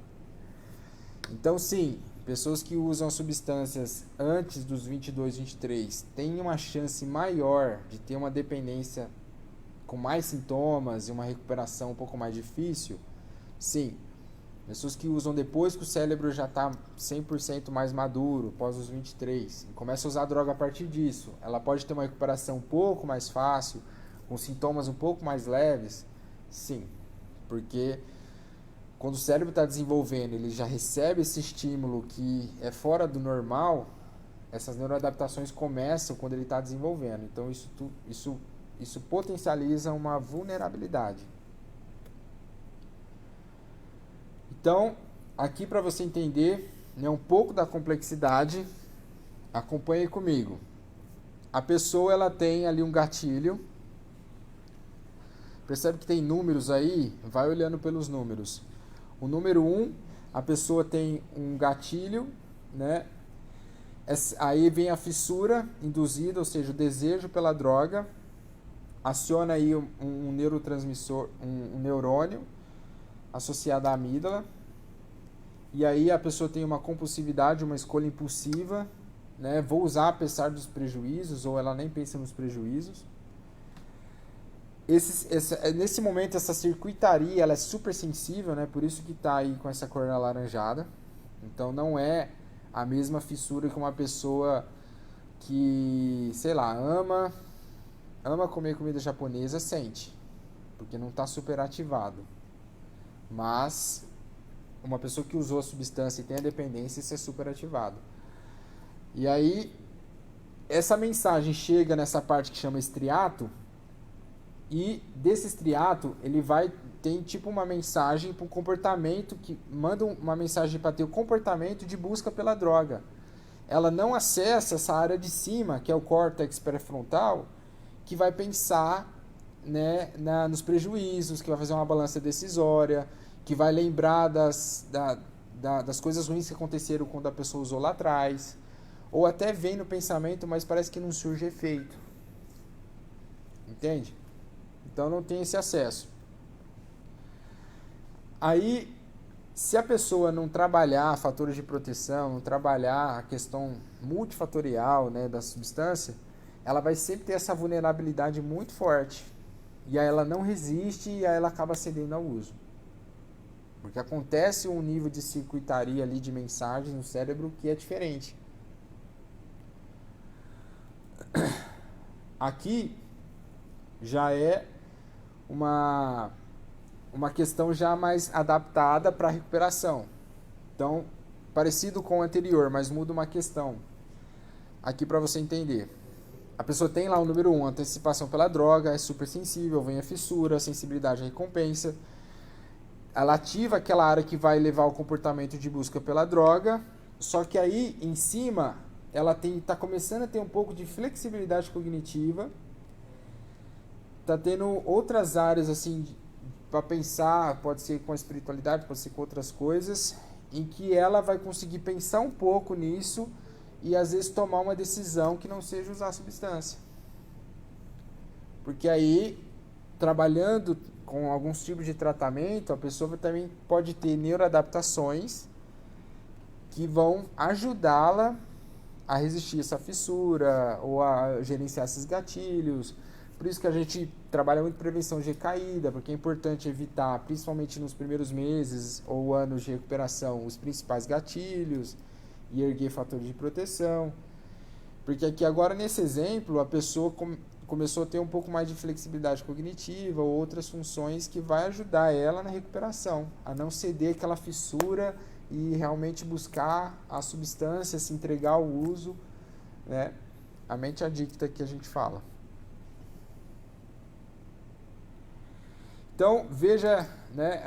Então, sim, pessoas que usam substâncias antes dos 22, 23 têm uma chance maior de ter uma dependência com mais sintomas e uma recuperação um pouco mais difícil, sim. Pessoas que usam depois que o cérebro já está 100% mais maduro, após os 23, e começa a usar a droga a partir disso, ela pode ter uma recuperação um pouco mais fácil, com sintomas um pouco mais leves, sim. Porque quando o cérebro está desenvolvendo, ele já recebe esse estímulo que é fora do normal, essas neuroadaptações começam quando ele está desenvolvendo. Então isso potencializa uma vulnerabilidade. Então, aqui para você entender, né, um pouco da complexidade, acompanhe comigo. A pessoa ela tem ali um gatilho, percebe que tem números aí, vai olhando pelos números. O número 1, a pessoa tem um gatilho, né? Aí vem a fissura induzida, ou seja, o desejo pela droga, aciona aí um neurotransmissor, um neurônio associado à amígdala, e aí a pessoa tem uma compulsividade, uma escolha impulsiva, né? Vou usar apesar dos prejuízos, ou ela nem pensa nos prejuízos. Nesse momento essa circuitaria ela é super sensível, né? Por isso que está aí com essa cor alaranjada. Então não é a mesma fissura que uma pessoa que, sei lá, ama comer comida japonesa sente, porque não está super ativado. Mas uma pessoa que usou a substância e tem a dependência, isso é super ativado. E aí essa mensagem chega nessa parte que chama estriato, e desse estriato ele tem tipo uma mensagem para o comportamento, que manda uma mensagem para ter o comportamento de busca pela droga. Ela não acessa essa área de cima, que é o córtex pré-frontal, que vai pensar, né, nos prejuízos, que vai fazer uma balança decisória, que vai lembrar das coisas ruins que aconteceram quando a pessoa usou lá atrás, ou até vem no pensamento, mas parece que não surge efeito. Entende? Então não tem esse acesso. Aí, se a pessoa não trabalhar fatores de proteção, não trabalhar a questão multifatorial, né, da substância, ela vai sempre ter essa vulnerabilidade muito forte. E aí ela não resiste e aí ela acaba cedendo ao uso. Porque acontece um nível de circuitaria ali de mensagem no cérebro que é diferente. Aqui já é uma questão já mais adaptada para a recuperação. Então, parecido com o anterior, mas muda uma questão. Aqui para você entender. A pessoa tem lá o número 1, antecipação pela droga, é super sensível, vem a fissura, sensibilidade à recompensa. Ela ativa aquela área que vai levar ao comportamento de busca pela droga, só que aí em cima ela está começando a ter um pouco de flexibilidade cognitiva, está tendo outras áreas assim para pensar, pode ser com a espiritualidade, pode ser com outras coisas, em que ela vai conseguir pensar um pouco nisso e às vezes tomar uma decisão que não seja usar a substância. Porque aí, trabalhando com alguns tipos de tratamento, a pessoa também pode ter neuroadaptações que vão ajudá-la a resistir a essa fissura ou a gerenciar esses gatilhos, Por isso que a gente trabalha muito prevenção de recaída, porque é importante evitar, principalmente nos primeiros meses ou anos de recuperação, os principais gatilhos e erguer fatores de proteção. Porque aqui agora, nesse exemplo, a pessoa começou a ter um pouco mais de flexibilidade cognitiva ou outras funções que vai ajudar ela na recuperação, a não ceder aquela fissura e realmente buscar a substância, se entregar ao uso, né? A mente adicta que a gente fala. Então, veja, né,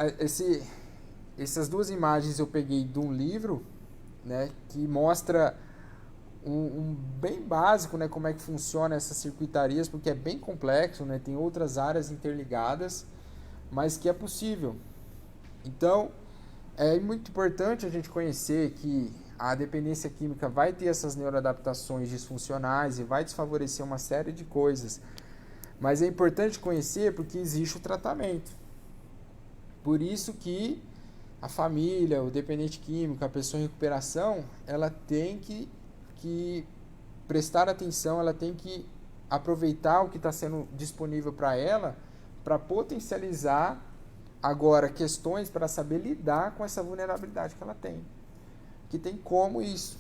essas duas imagens eu peguei de um livro, né, que mostra um bem básico, né, como é que funciona essas circuitarias, porque é bem complexo, né, tem outras áreas interligadas, mas que é possível. Então, é muito importante a gente conhecer que a dependência química vai ter essas neuroadaptações disfuncionais e vai desfavorecer uma série de coisas. Mas é importante conhecer porque existe o tratamento. Por isso que a família, o dependente químico, a pessoa em recuperação, ela tem que prestar atenção, ela tem que aproveitar o que está sendo disponível para ela para potencializar agora questões para saber lidar com essa vulnerabilidade que ela tem. Que tem como isso?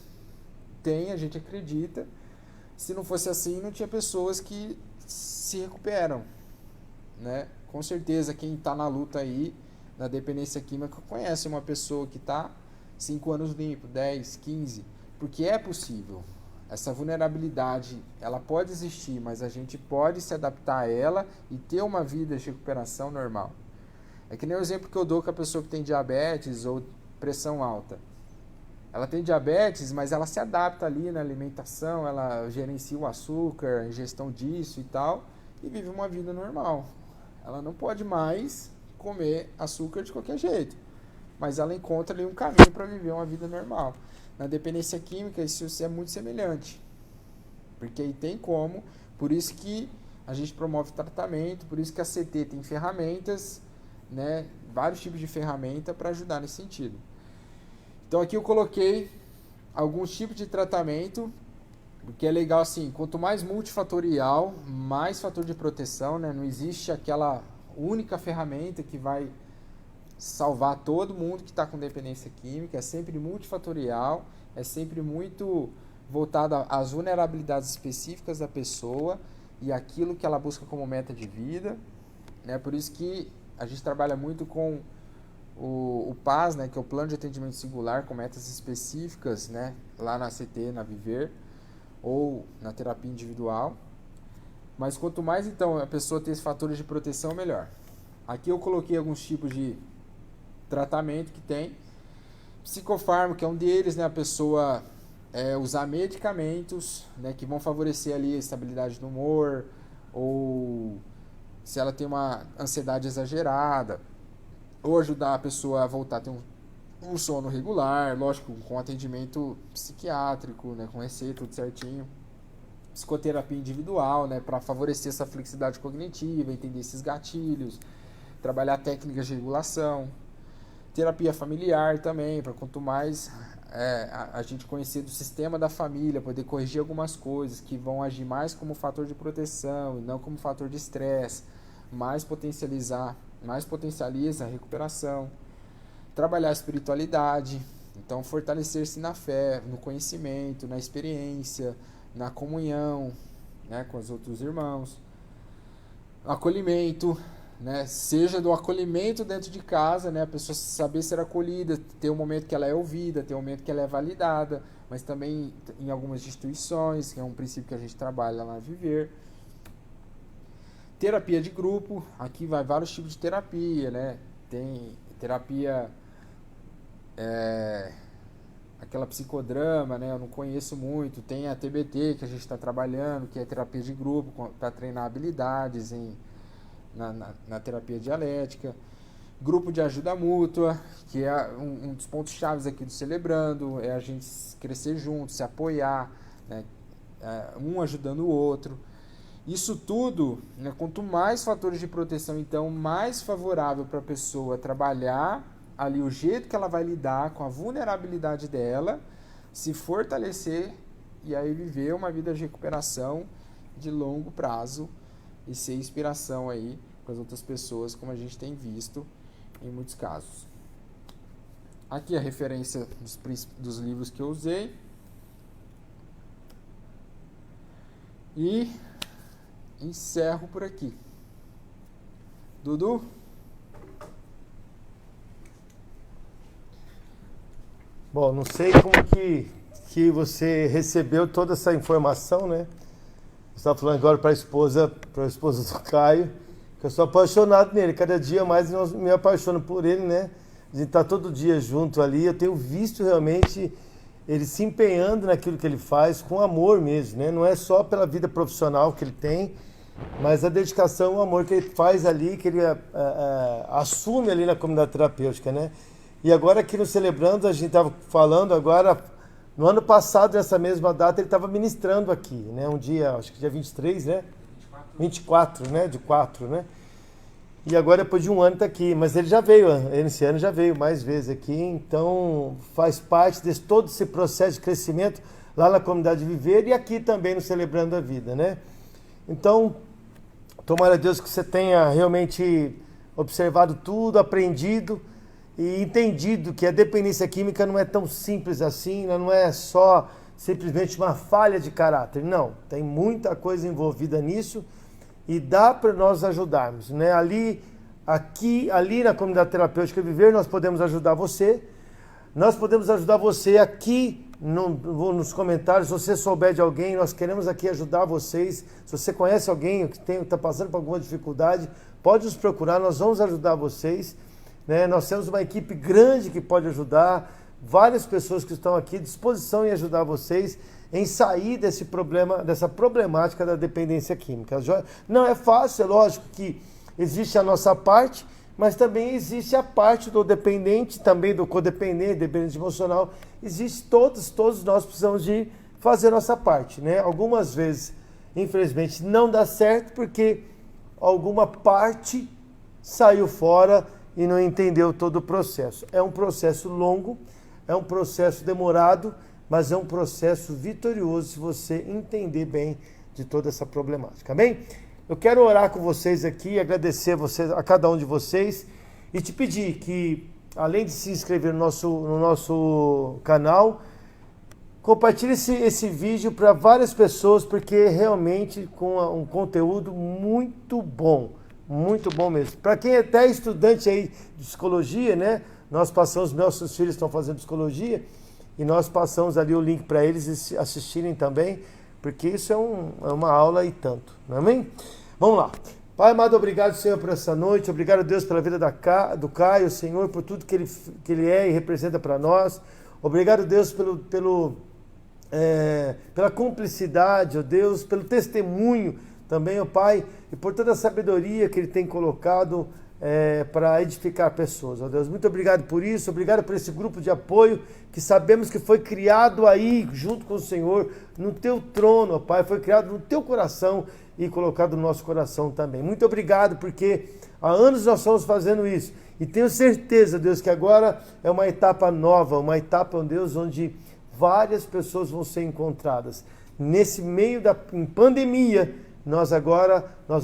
Tem, a gente acredita. Se não fosse assim, não tinha pessoas que se recuperam, né? Com certeza quem está na luta aí na dependência química conhece uma pessoa que está 5 anos limpo, 10, 15, porque é possível. Essa vulnerabilidade, ela pode existir, mas a gente pode se adaptar a ela e ter uma vida de recuperação normal. É que nem o exemplo que eu dou com a pessoa que tem diabetes ou pressão alta. Ela tem diabetes, mas ela se adapta ali na alimentação, ela gerencia o açúcar, a ingestão disso e tal, e vive uma vida normal. Ela não pode mais comer açúcar de qualquer jeito, mas ela encontra ali um caminho para viver uma vida normal. Na dependência química, isso é muito semelhante, porque aí tem como, por isso que a gente promove tratamento, por isso que a CT tem ferramentas, né, vários tipos de ferramenta para ajudar nesse sentido. Então aqui eu coloquei alguns tipos de tratamento, porque é legal assim, quanto mais multifatorial, mais fator de proteção, né? Não existe aquela única ferramenta que vai salvar todo mundo que está com dependência química, é sempre multifatorial, é sempre muito voltado às vulnerabilidades específicas da pessoa e aquilo que ela busca como meta de vida, né? Por isso que a gente trabalha muito com o PAS, né, que é o Plano de Atendimento Singular, com metas específicas, né, lá na CT, na Viver, ou na terapia individual. Mas quanto mais, então, a pessoa ter esses fatores de proteção, melhor. Aqui eu coloquei alguns tipos de tratamento que tem. Psicofármaco é um deles, né, a pessoa usar medicamentos, né, que vão favorecer ali a estabilidade do humor, ou se ela tem uma ansiedade exagerada, ou ajudar a pessoa a voltar a ter um sono regular, lógico, com atendimento psiquiátrico, né, com receita, tudo certinho. Psicoterapia individual, né, para favorecer essa flexibilidade cognitiva, entender esses gatilhos, trabalhar técnicas de regulação. Terapia familiar também, para quanto mais a gente conhecer do sistema da família, poder corrigir algumas coisas que vão agir mais como fator de proteção e não como fator de estresse, mais potencializa a recuperação. Trabalhar a espiritualidade, então fortalecer-se na fé, no conhecimento, na experiência, na comunhão, né, com os outros irmãos. Acolhimento, né, seja do acolhimento dentro de casa, né, a pessoa saber ser acolhida, ter um momento que ela é ouvida, ter um momento que ela é validada, mas também em algumas instituições, que é um princípio que a gente trabalha lá na Viver. Terapia de grupo, aqui vai vários tipos de terapia, né? Tem terapia, aquela psicodrama, né? Eu não conheço muito. Tem a TBT que a gente está trabalhando, que é terapia de grupo, para treinar habilidades na terapia dialética. Grupo de ajuda mútua, que é um dos pontos chaves aqui do Celebrando, é a gente crescer junto, se apoiar, né? Um ajudando o outro. Isso tudo, né, quanto mais fatores de proteção, então, mais favorável para a pessoa trabalhar ali o jeito que ela vai lidar com a vulnerabilidade dela, se fortalecer e aí viver uma vida de recuperação de longo prazo, e ser inspiração aí para as outras pessoas, como a gente tem visto em muitos casos. Aqui a referência dos livros que eu usei. E encerro por aqui. Dudu? Bom, não sei como que você recebeu toda essa informação, né? Você estava falando agora para a esposa do Caio, que eu sou apaixonado nele. Cada dia mais eu me apaixono por ele, né? A gente está todo dia junto ali. Eu tenho visto realmente ele se empenhando naquilo que ele faz com amor mesmo, né? Não é só pela vida profissional que ele tem, mas a dedicação, o amor que ele faz ali, que ele assume ali na comunidade terapêutica, né? E agora aqui no Celebrando, a gente estava falando agora, no ano passado, nessa mesma data, ele estava ministrando aqui, né? Um dia, acho que dia 23, né? 24, né? De 4, né? E agora, depois de um ano, está aqui. Mas ele já veio, esse ano já veio mais vezes aqui, então faz parte de todo esse processo de crescimento lá na comunidade Viver e aqui também no Celebrando a Vida, né? Então, tomara a Deus que você tenha realmente observado tudo, aprendido e entendido que a dependência química não é tão simples assim, não é só simplesmente uma falha de caráter, não. Tem muita coisa envolvida nisso e dá para nós ajudarmos, né? Ali na comunidade terapêutica Viver, nós podemos ajudar você. Nós podemos ajudar você aqui nos comentários. Se você souber de alguém, nós queremos aqui ajudar vocês. Se você conhece alguém que está passando por alguma dificuldade, pode nos procurar, nós vamos ajudar vocês, né? Nós temos uma equipe grande que pode ajudar, várias pessoas que estão aqui à disposição em ajudar vocês em sair desse problema, dessa problemática da dependência química. Não é fácil, é lógico que existe a nossa parte, mas também existe a parte do dependente, também do codependente, dependente emocional. Existe todos nós precisamos de fazer a nossa parte, né? Algumas vezes, infelizmente, não dá certo porque alguma parte saiu fora e não entendeu todo o processo. É um processo longo, é um processo demorado, mas é um processo vitorioso se você entender bem de toda essa problemática. Amém? Eu quero orar com vocês aqui, agradecer a cada um de vocês e te pedir que, além de se inscrever no nosso canal, compartilhe esse vídeo para várias pessoas, porque realmente com um conteúdo muito bom mesmo. Para quem é até estudante aí de psicologia, né? Nós passamos, nossos filhos estão fazendo psicologia, e nós passamos ali o link para eles assistirem também, porque isso é uma aula e tanto, não é amém? Vamos lá. Pai amado, obrigado, Senhor, por essa noite. Obrigado, Deus, pela vida do Caio, Senhor, por tudo que ele é e representa para nós. Obrigado, Deus, pela cumplicidade, ó Deus, pelo testemunho também, ó Pai, e por toda a sabedoria que ele tem colocado para edificar pessoas, ó Deus. Muito obrigado por isso, obrigado por esse grupo de apoio que sabemos que foi criado aí, junto com o Senhor, no teu trono, ó Pai, foi criado no teu coração e colocado no nosso coração também. Muito obrigado, porque há anos nós estamos fazendo isso, e tenho certeza, Deus, que agora é uma etapa nova, uma etapa, ó Deus, onde várias pessoas vão ser encontradas. Nesse meio da pandemia, nós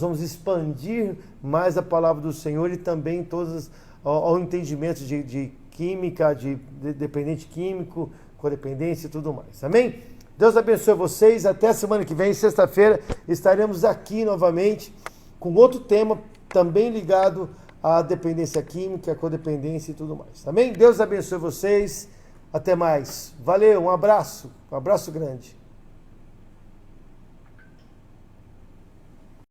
vamos expandir mais a palavra do Senhor e também todos ao entendimento de química, de dependente químico, codependência e tudo mais. Amém? Deus abençoe vocês. Até a semana que vem, sexta-feira, estaremos aqui novamente com outro tema também ligado à dependência química, à codependência e tudo mais. Amém? Deus abençoe vocês. Até mais. Valeu, um abraço grande.